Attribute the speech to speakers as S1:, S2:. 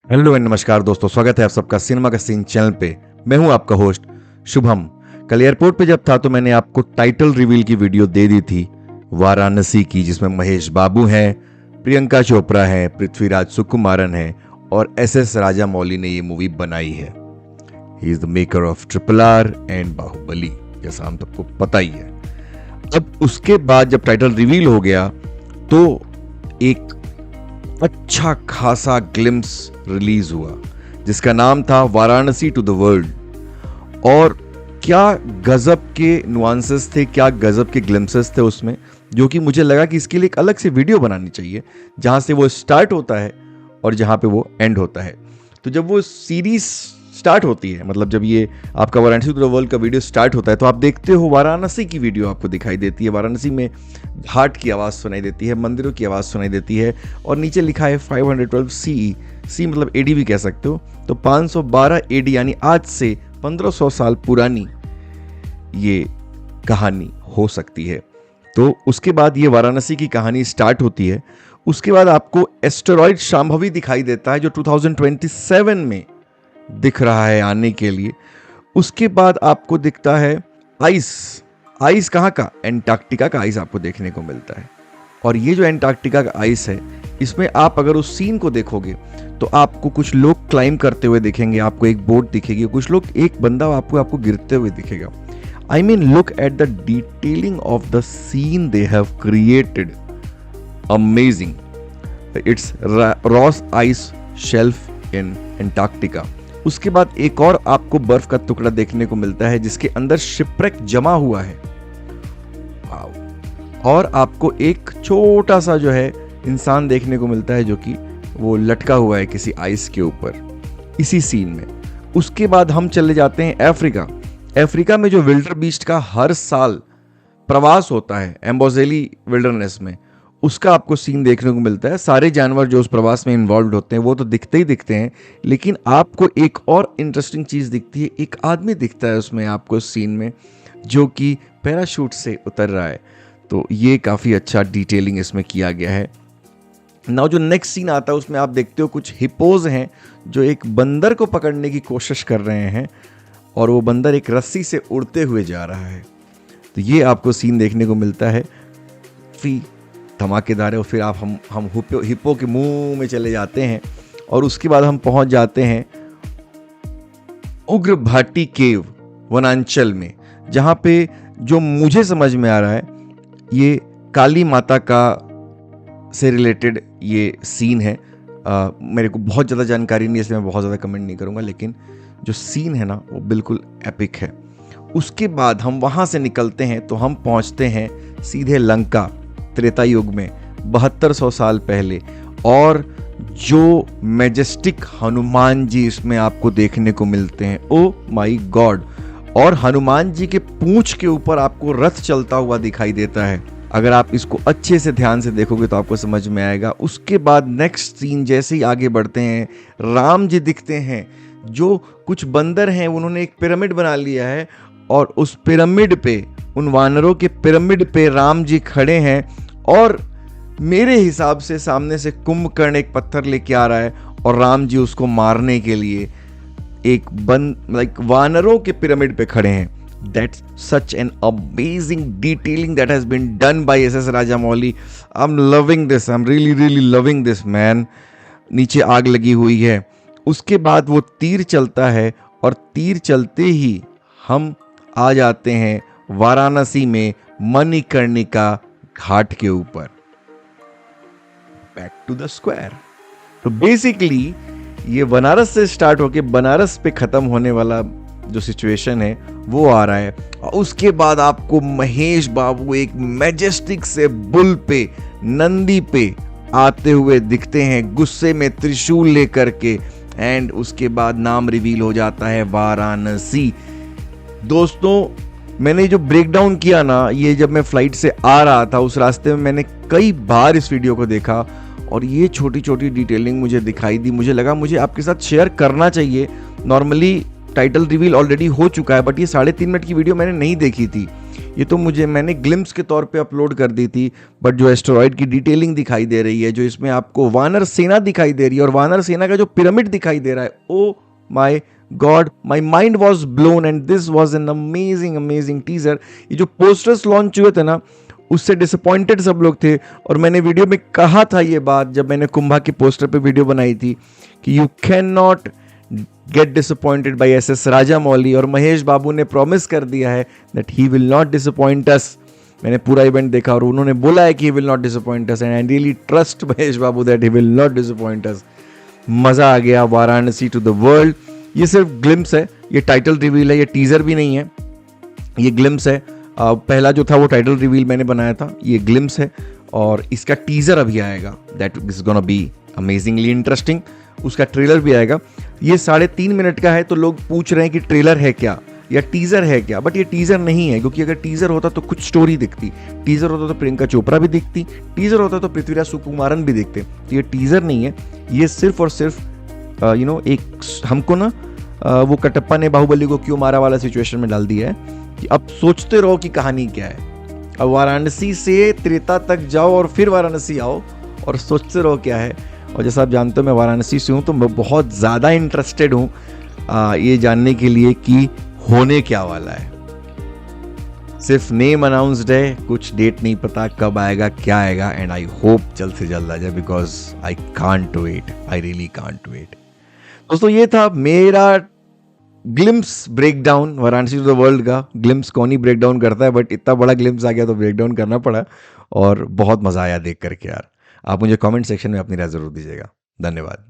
S1: Hello and नमस्कार दोस्तों, स्वागत है आप सबका सिनेमा का सीन चैनल पे। मैं हूं आपका होस्ट शुभम। कल एयरपोर्ट पे जब था तो मैंने आपको टाइटल रिवील की वीडियो दे दी थी वाराणसी की, जिसमें महेश बाबू हैं, प्रियंका चोपड़ा हैं, पृथ्वीराज सुकुमारन हैं और एस राजामौली ने ये मूवी बनाई है। He is the maker of RRR and Baahubali, जैसा हम सबको पता ही है। अब उसके बाद जब टाइटल रिवील हो गया तो एक अच्छा खासा ग्लिम्स रिलीज हुआ जिसका नाम था वाराणसी टू द वर्ल्ड। और क्या गजब के नुआंसेस थे, क्या गजब के ग्लिम्सेस थे उसमें, जो कि मुझे लगा कि इसके लिए एक अलग से वीडियो बनानी चाहिए जहां से वो स्टार्ट होता है और जहां पे वो एंड होता है। तो जब वो सीरीज स्टार्ट होती है, मतलब जब ये आपका वाराणसी टू द वर्ल्ड का वीडियो स्टार्ट होता है, तो आप देखते हो वाराणसी की वीडियो आपको दिखाई देती है। वाराणसी में घाट की आवाज़ सुनाई देती है, मंदिरों की आवाज़ सुनाई देती है और नीचे लिखा है 512 CE। सी मतलब AD भी कह सकते हो। तो 512 AD यानी आज से 1500 साल पुरानी ये कहानी हो सकती है। तो उसके बाद ये वाराणसी की कहानी स्टार्ट होती है। उसके बाद आपको एस्टेरॉयड शांभवी दिखाई देता है जो 2027 में दिख रहा है आने के लिए। उसके बाद आपको दिखता है आइस कहाँ का, एंटार्क्टिका का आइस आपको देखने को मिलता है। और ये जो एंटार्क्टिका का आइस है, इसमें आप अगर उस सीन को देखोगे तो आपको कुछ लोग क्लाइंब करते हुए दिखेंगे, आपको एक बोट दिखेगी, कुछ लोग, एक बंदा आपको गिरते हुए दिखेगा। I mean look at the detailing of the scene they have created, amazing. It's Ross ice shelf in Antarctica. उसके बाद एक और आपको बर्फ का टुकड़ा देखने को मिलता है जिसके अंदर शिपरेक जमा हुआ है। और आपको एक छोटा सा जो है इंसान देखने को मिलता है जो कि वो लटका हुआ है किसी आइस के ऊपर, इसी सीन में। उसके बाद हम चले जाते हैं अफ्रीका में जो विल्डर बीस्ट का हर साल प्रवास होता है एम्बोजेली विल्डरनेस में, उसका आपको सीन देखने को मिलता है। सारे जानवर जो उस प्रवास में इन्वॉल्व होते हैं वो तो दिखते ही दिखते हैं, लेकिन आपको एक और इंटरेस्टिंग चीज़ दिखती है। एक आदमी दिखता है उसमें आपको सीन में जो कि पैराशूट से उतर रहा है। तो ये काफ़ी अच्छा डिटेलिंग इसमें किया गया है। नाउ जो नेक्स्ट सीन आता है उसमें आप देखते हो कुछ हिप्पोज हैं जो एक बंदर को पकड़ने की कोशिश कर रहे हैं और वो बंदर एक रस्सी से उड़ते हुए जा रहा है। तो ये आपको सीन देखने को मिलता है, फी धमाकेदार है। और फिर आप हम हिप्पो के मुंह में चले जाते हैं और उसके बाद हम पहुंच जाते हैं उग्र भाटी केव वनांचल में, जहां पे जो मुझे समझ में आ रहा है ये काली माता का से रिलेटेड ये सीन है। मेरे को बहुत ज़्यादा जानकारी नहीं है इसलिए मैं बहुत ज़्यादा कमेंट नहीं करूँगा, लेकिन जो सीन है ना वो बिल्कुल एपिक है। उसके बाद हम वहाँ से निकलते हैं तो हम पहुँचते हैं सीधे लंका, त्रेता युग में 7200 साल पहले। और जो मैजेस्टिक हनुमान जी इसमें आपको देखने को मिलते हैं, ओ माय गॉड। और हनुमान जी के पूंछ के ऊपर आपको रथ चलता हुआ दिखाई देता है। अगर आप इसको अच्छे से ध्यान से देखोगे तो आपको समझ में आएगा। उसके बाद नेक्स्ट सीन जैसे ही आगे बढ़ते हैं, राम जी दिखते हैं। जो कुछ बंदर हैं उन्होंने एक पिरामिड बना लिया है और उस पिरामिड पे, उन वानरों के पिरामिड पे राम जी खड़े हैं। और मेरे हिसाब से सामने से कुंभकर्ण एक पत्थर लेके आ रहा है और राम जी उसको मारने के लिए एक वानरों के पिरामिड पे खड़े हैं। That's such an amazing detailing that has been done by S.S. Rajamouli. I'm loving this. I'm really loving this, man. नीचे आग लगी हुई है। उसके बाद वो तीर चलता है और तीर चलते ही हम आ जाते हैं वाराणसी में मणिकर्णिका घाट के ऊपर। Back to the square. तो बेसिकली ये बनारस से स्टार्ट होके बनारस पे खत्म होने वाला जो सिचुएशन है वो आ रहा है। और उसके बाद आपको महेश बाबू एक मैजेस्टिक से बुल पे, नंदी पे आते हुए दिखते हैं, गुस्से में त्रिशूल लेकर के। एंड उसके बाद नाम रिवील हो जाता है वाराणसी। दोस्तों, मैंने जो ब्रेक डाउन किया ना, ये जब मैं फ्लाइट से आ रहा था उस रास्ते में मैंने कई बार इस वीडियो को देखा और ये छोटी छोटी डिटेलिंग मुझे दिखाई दी। मुझे लगा मुझे आपके साथ शेयर करना चाहिए। नॉर्मली टाइटल रिवील ऑलरेडी हो चुका है, बट ये 3.5 मिनट की वीडियो मैंने नहीं देखी थी। ये तो मैंने ग्लिम्स के तौर पे अपलोड कर दी थी, बट जो एस्टेरॉयड की डिटेलिंग दिखाई दे रही है, जो इसमें आपको वानर सेना दिखाई दे रही है और वानर सेना का जो पिरामिड दिखाई दे रहा है, oh my God, my mind was blown and this was an amazing teaser. ये जो पोस्टर्स लॉन्च हुए थे ना, उससे डिसअपॉइंटेड सब लोग थे, और मैंने वीडियो में कहा था ये बात जब मैंने कुंभा के पोस्टर पे वीडियो बनाई थी कि you can not get disappointed by S Rajamouli, और महेश बाबू ने प्रॉमिस कर दिया है that he will not disappoint us. मैंने पूरा इवेंट देखा और उन्होंने बोला है कि he will not disappoint us, and I really trust Mahesh Babu that he will not disappoint us. मजा आ गया। Varanasi to the world. ये सिर्फ ग्लिम्स है, ये टाइटल रिवील है, ये टीजर भी नहीं है, ये ग्लिम्स है। पहला जो था वो टाइटल रिवील मैंने बनाया था, ये ग्लिम्स है, और इसका टीजर अभी आएगा, that is gonna be amazingly interesting. उसका ट्रेलर भी आएगा। ये 3.5 मिनट का है, तो लोग पूछ रहे हैं कि ट्रेलर है क्या या टीजर है क्या, बट ये टीजर नहीं है, क्योंकि अगर टीजर होता तो कुछ स्टोरी दिखती, टीजर होता तो प्रियंका चोपड़ा भी दिखती, टीजर होता तो पृथ्वीराज सुकुमारन भी दिखते। तो ये टीजर नहीं है, ये सिर्फ और सिर्फ एक हमको ना वो कटप्पा ने बाहुबली को क्यों मारा वाला सिचुएशन में डाल दिया है कि अब सोचते रहो कि कहानी क्या है। अब वाराणसी से त्रेता तक जाओ और फिर वाराणसी आओ और सोचते रहो क्या है। और जैसा आप जानते हो मैं वाराणसी से हूँ, तो मैं बहुत ज़्यादा इंटरेस्टेड हूँ ये जानने के लिए कि होने क्या वाला है। सिर्फ नेम अनाउंस्ड है, कुछ डेट नहीं पता कब आएगा क्या आएगा, एंड आई होप जल्द से जल्द आ जाए, because I can't wait, I really can't wait. दोस्तों ये था मेरा glimpse breakdown Varanasi to the world का। ग्लिम्स कौन ही ब्रेकडाउन करता है, बट इतना बड़ा ग्लिम्स आ गया तो ब्रेकडाउन करना पड़ा, और बहुत मजा आया देख करके यार। आप मुझे कमेंट सेक्शन में अपनी राय जरूर दीजिएगा। धन्यवाद।